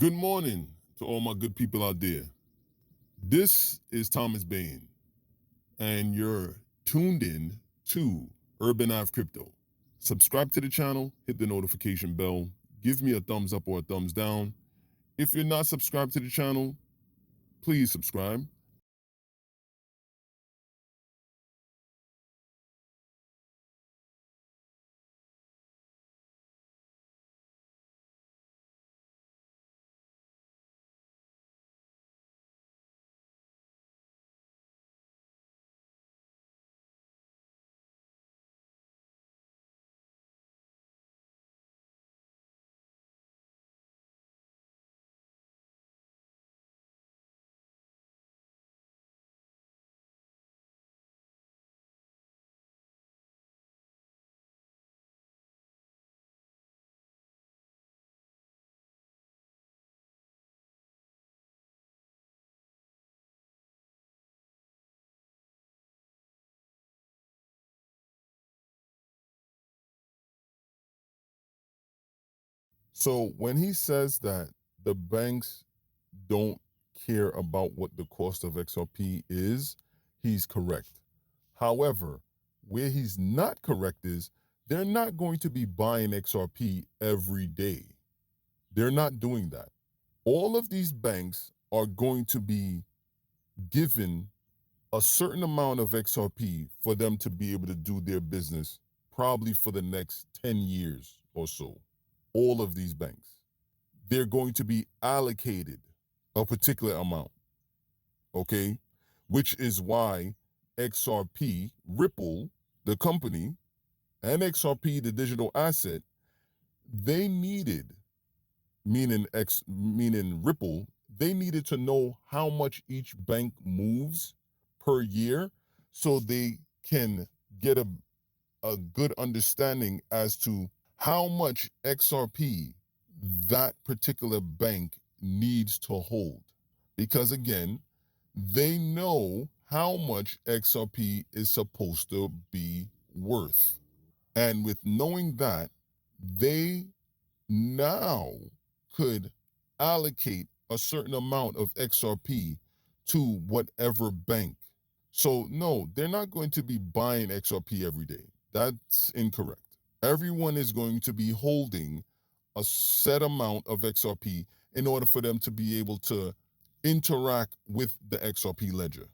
Good morning to all my good people out there. This is Thomas Bain, and you're tuned in to Urban Ave Crypto. Subscribe to the channel, hit the notification bell, give me a thumbs up or a thumbs down. If you're not subscribed to the channel, please subscribe. So when he says that the banks don't care about what the cost of XRP is, he's correct. However, where he's not correct is they're not going to be buying XRP every day. They're not doing that. All of these banks are going to be given a certain amount of XRP for them to be able to do their business, probably for the next 10 years or so. All of these banks, they're going to be allocated a particular amount, okay? Which is why XRP, Ripple, the company, and XRP, the digital asset, they needed, meaning Ripple, they needed to know how much each bank moves per year so they can get a good understanding as to how much XRP that particular bank needs to hold. Because again, they know how much XRP is supposed to be worth. And with knowing that, they now could allocate a certain amount of XRP to whatever bank. So no, they're not going to be buying XRP every day. That's incorrect. Everyone is going to be holding a set amount of XRP in order for them to be able to interact with the XRP ledger,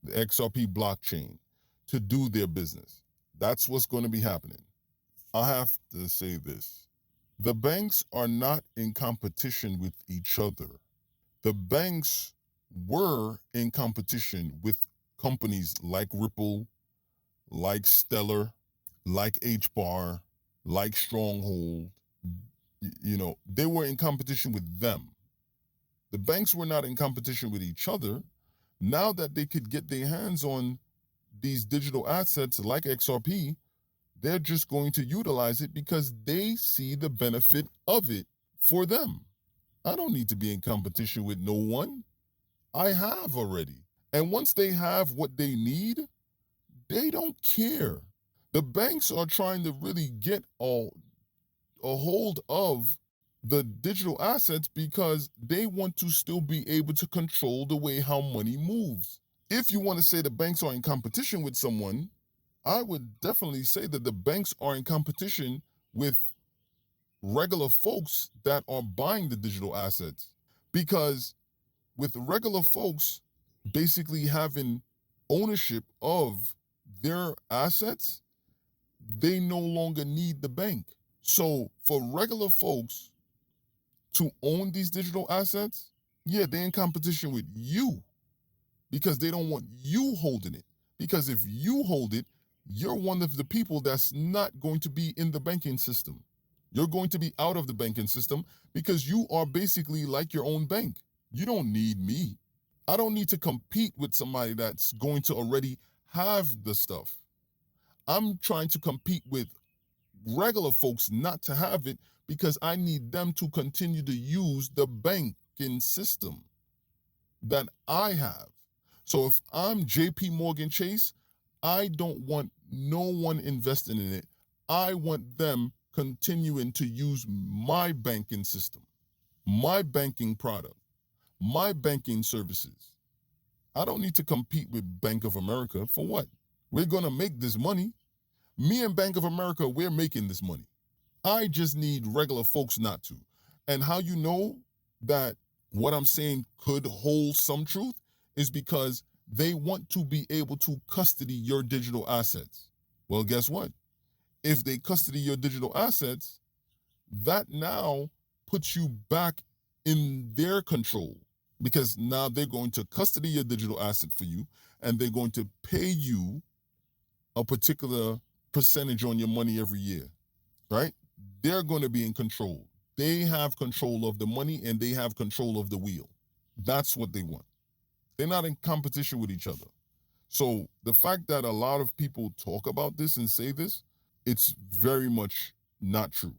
the XRP blockchain, to do their business. That's what's going to be happening. I have to say this. The banks are not in competition with each other. The banks were in competition with companies like Ripple, like Stellar, like HBAR, like Stronghold. They were in competition with them. The banks were not in competition with each other. Now that they could get their hands on these digital assets like XRP, they're just going to utilize it because they see the benefit of it for them. I don't need to be in competition with no one. I have already. And once they have what they need, they don't care. The banks are trying to really get a hold of the digital assets because they want to still be able to control the way how money moves. If you want to say the banks are in competition with someone, I would definitely say that the banks are in competition with regular folks that are buying the digital assets. Because with regular folks basically having ownership of their assets, they no longer need the bank. So for regular folks to own these digital assets, yeah, they're in competition with you because they don't want you holding it. Because if you hold it, you're one of the people that's not going to be in the banking system. You're going to be out of the banking system because you are basically like your own bank. You don't need me. I don't need to compete with somebody that's going to already have the stuff. I'm trying to compete with regular folks not to have it because I need them to continue to use the banking system that I have. So if I'm JP Morgan Chase, I don't want no one investing in it. I want them continuing to use my banking system. my banking product, my banking services. I don't need to compete with Bank of America for what? We're going to make this money. Me and Bank of America, we're making this money. I just need regular folks not to. And how you know that what I'm saying could hold some truth is because they want to be able to custody your digital assets. Well, guess what? If they custody your digital assets, that now puts you back in their control because now they're going to custody your digital asset for you and they're going to pay you a particular percentage on your money every year, right? They're going to be in control. They have control of the money and they have control of the wheel. That's what they want. They're not in competition with each other. So the fact that a lot of people talk about this and say this, it's very much not true.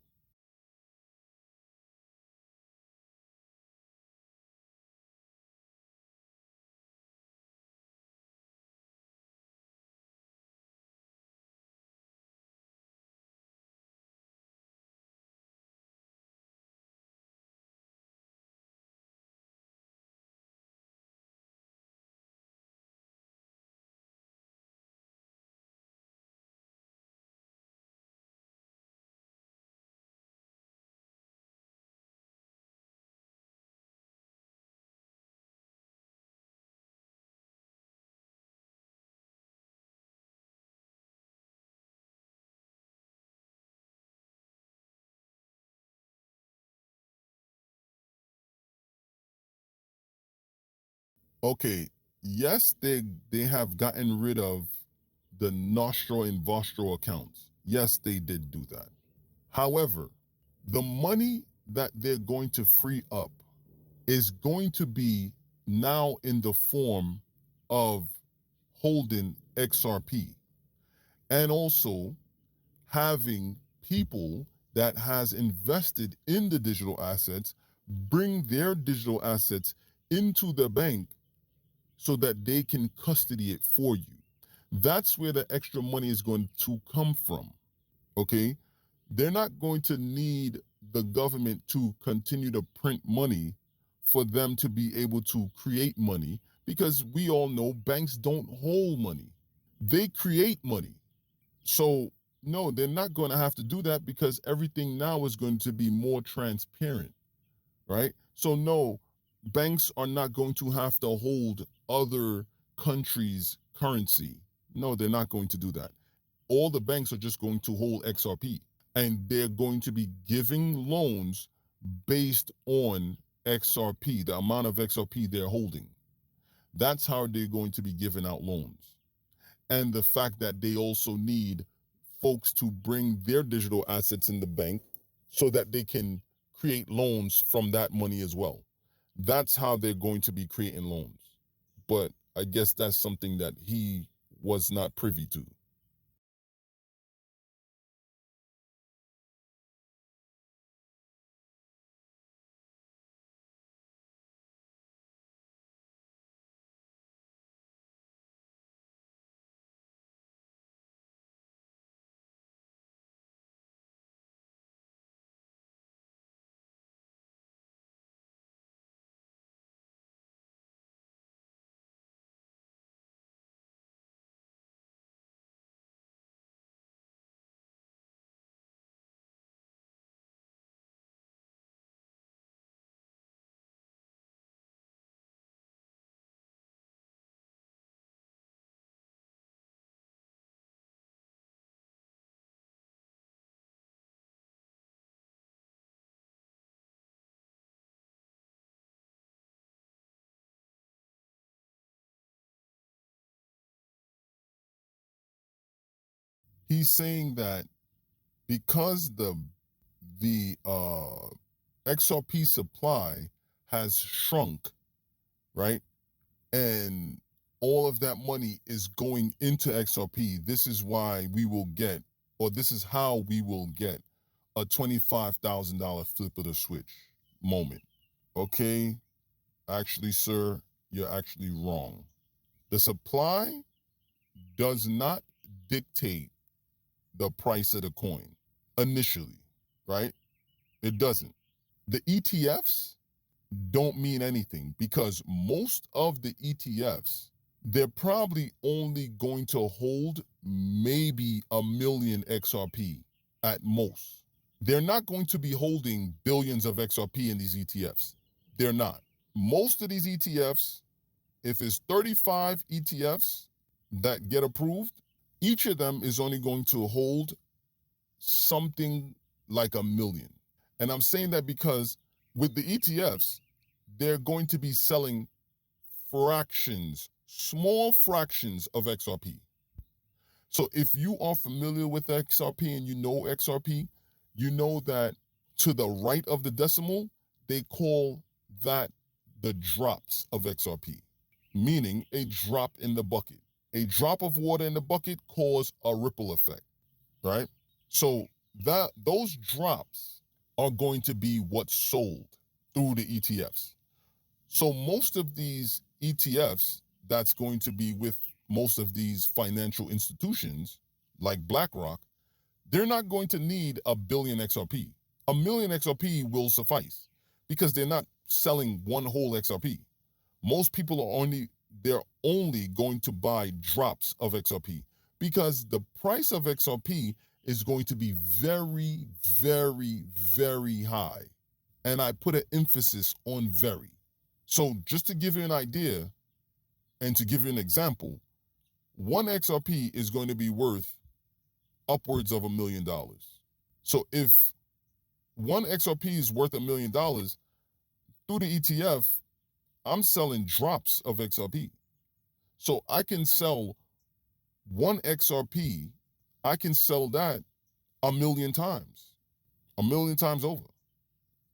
Okay, yes, they have gotten rid of the Nostro and Vostro accounts. Yes, they did do that. However, the money that they're going to free up is going to be now in the form of holding XRP and also having people that has invested in the digital assets bring their digital assets into the bank so that they can custody it for you. That's where the extra money is going to come from. Okay? They're not going to need the government to continue to print money for them to be able to create money because we all know banks don't hold money. They create money. So, no, they're not going to have to do that because everything now is going to be more transparent, right? So, no, banks are not going to have to hold other countries' currency. No, they're not going to do that. All the banks are just going to hold XRP and they're going to be giving loans based on XRP, the amount of XRP they're holding. That's how they're going to be giving out loans. And the fact that they also need folks to bring their digital assets in the bank so that they can create loans from that money as well. That's how they're going to be creating loans. But I guess that's something that he was not privy to. He's saying that because the XRP supply has shrunk, right? And all of that money is going into XRP. This is why we will get, or this is how we will get a $25,000 flip of the switch moment. Okay, actually, sir, you're actually wrong. The supply does not dictate the price of the coin initially, right? It doesn't. The ETFs don't mean anything because most of the ETFs, they're probably only going to hold maybe a million XRP at most. They're not going to be holding billions of XRP in these ETFs. They're not. Most of these ETFs, if it's 35 ETFs that get approved, each of them is only going to hold something like a million. And I'm saying that because with the ETFs, they're going to be selling fractions, small fractions of XRP. So if you are familiar with XRP and you know XRP, you know that to the right of the decimal, they call that the drops of XRP, meaning a drop in the bucket. A drop of water in the bucket causes a ripple effect, right? So that those drops are going to be what's sold through the ETFs. So most of these ETFs that's going to be with most of these financial institutions like BlackRock, they're not going to need a billion XRP. A million XRP will suffice because they're not selling one whole XRP. Most people they're only going to buy drops of XRP because the price of XRP is going to be very, very, very high. And I put an emphasis on very. So just to give you an idea and to give you an example, one XRP is going to be worth upwards of $1 million. So if one XRP is worth $1 million, through the ETF, I'm selling drops of XRP. So I can sell one XRP, I can sell that a million times over,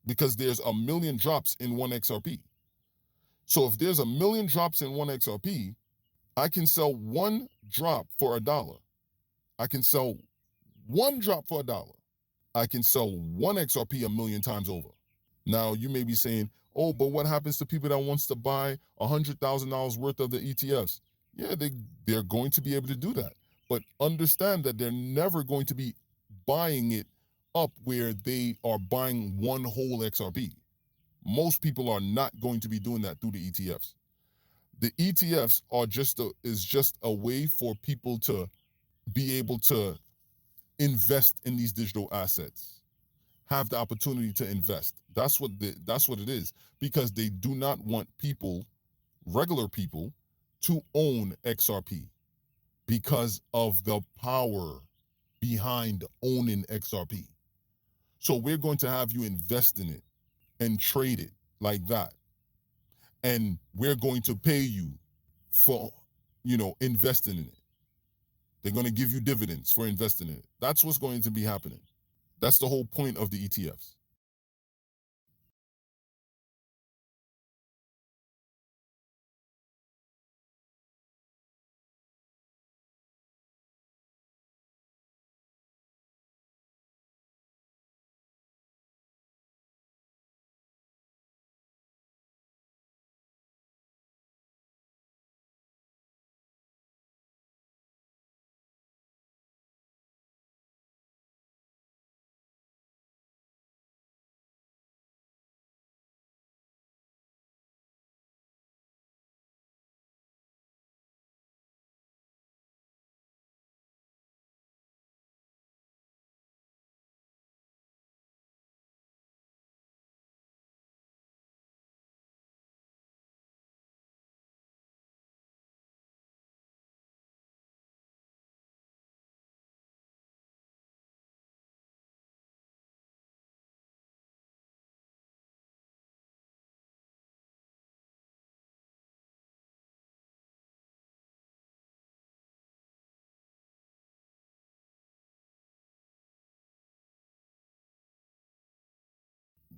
because there's a million drops in one XRP. So if there's a million drops in one XRP, I can sell one drop for $1. I can sell one drop for $1. I can sell one XRP a million times over. Now you may be saying, oh, but what happens to people that wants to buy $100,000 worth of the ETFs? Yeah, they're going to be able to do that. But understand that they're never going to be buying it up where they are buying one whole XRP. Most people are not going to be doing that through the ETFs. The ETFs is just a way for people to be able to invest in these digital assets, have the opportunity to invest. That's what it is, because they do not want regular people, to own XRP because of the power behind owning XRP. So we're going to have you invest in it and trade it like that. And we're going to pay you for, investing in it. They're going to give you dividends for investing in it. That's what's going to be happening. That's the whole point of the ETFs.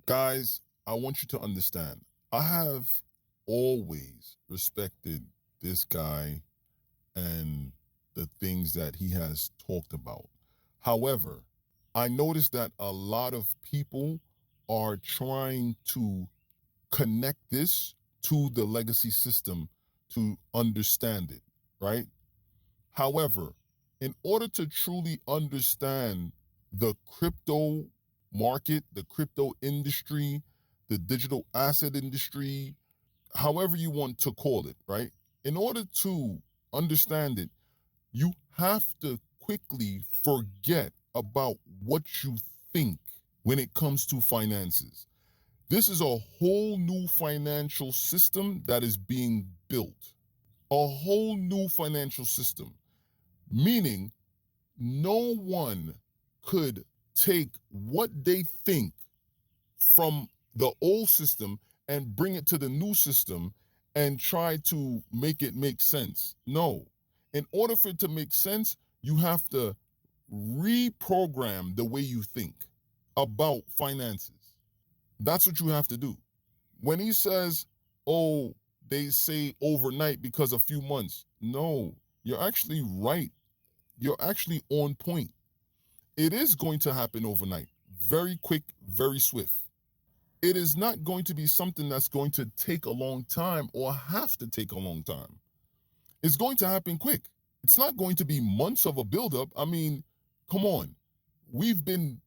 Guys, I want you to understand, I have always respected this guy and the things that he has talked about. However, I noticed that a lot of people are trying to connect this to the legacy system to understand it, right? However, in order to truly understand the crypto market, the crypto industry, the digital asset industry, however you want to call it, right? In order to understand it, you have to quickly forget about what you think when it comes to finances. This is a whole new financial system that is being built. A whole new financial system, meaning no one could take what they think from the old system and bring it to the new system and try to make it make sense. No. In order for it to make sense, you have to reprogram the way you think about finances. That's what you have to do. When he says, oh, they say overnight because a few months, no, you're actually right. You're actually on point. It is going to happen overnight, very quick, very swift. It is not going to be something that's going to take a long time or have to take a long time. It's going to happen quick. It's not going to be months of a buildup. I mean, come on. We've been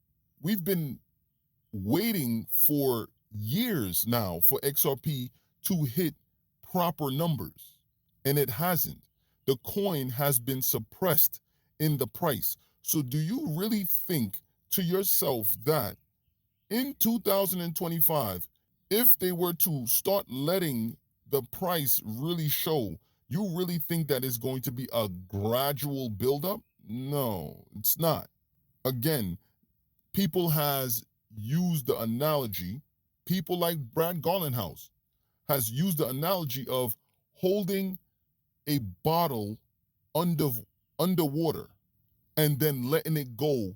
waiting for years now for XRP to hit proper numbers, and it hasn't. The coin has been suppressed in the price. So do you really think to yourself that in 2025, if they were to start letting the price really show, you really think that it's going to be a gradual buildup? No, it's not. Again, people has used the analogy, people like Brad Garlinghouse has used the analogy of holding a bottle under underwater and then letting it go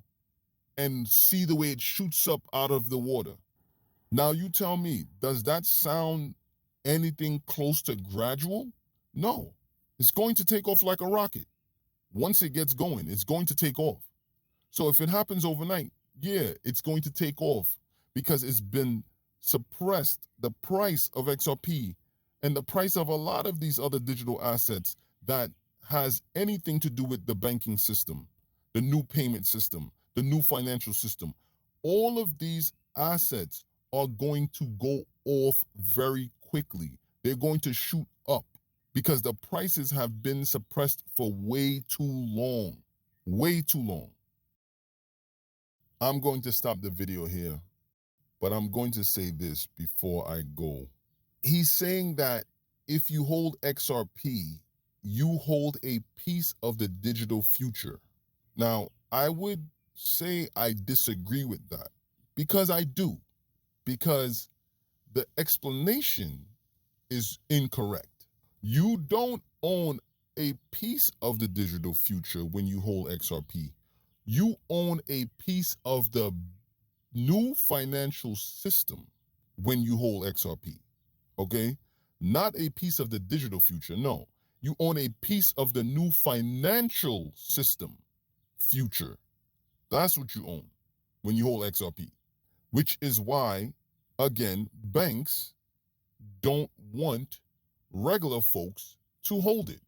and see the way it shoots up out of the water. Now you tell me, does that sound anything close to gradual? No. It's going to take off like a rocket. Once it gets going, it's going to take off. So if it happens overnight, yeah, it's going to take off because it's been suppressed. The price of XRP and the price of a lot of these other digital assets that has anything to do with the banking system, the new payment system, the new financial system, all of these assets are going to go off very quickly. They're going to shoot up because the prices have been suppressed for way too long. Way too long. I'm going to stop the video here, but I'm going to say this before I go. He's saying that if you hold XRP, you hold a piece of the digital future. Now, I would say I disagree with that because I do, because the explanation is incorrect. You don't own a piece of the digital future when you hold XRP. You own a piece of the new financial system when you hold XRP, okay? Not a piece of the digital future, no. You own a piece of the new financial system future. That's what you own when you hold XRP, which is why, again, banks don't want regular folks to hold it.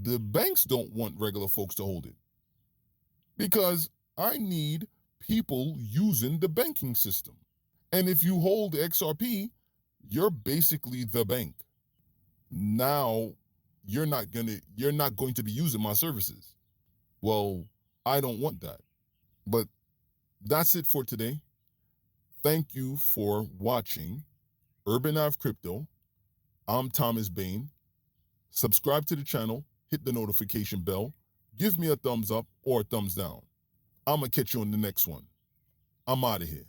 The banks don't want regular folks to hold it because I need people using the banking system. And if you hold XRP, you're basically the bank. Now you're not going to be using my services. Well, I don't want that. But that's it for today. Thank you for watching Urban Ave Crypto. I'm Thomas Bain. Subscribe to the channel, hit the notification bell, give me a thumbs up or a thumbs down. I'm going to catch you on the next one. I'm out of here.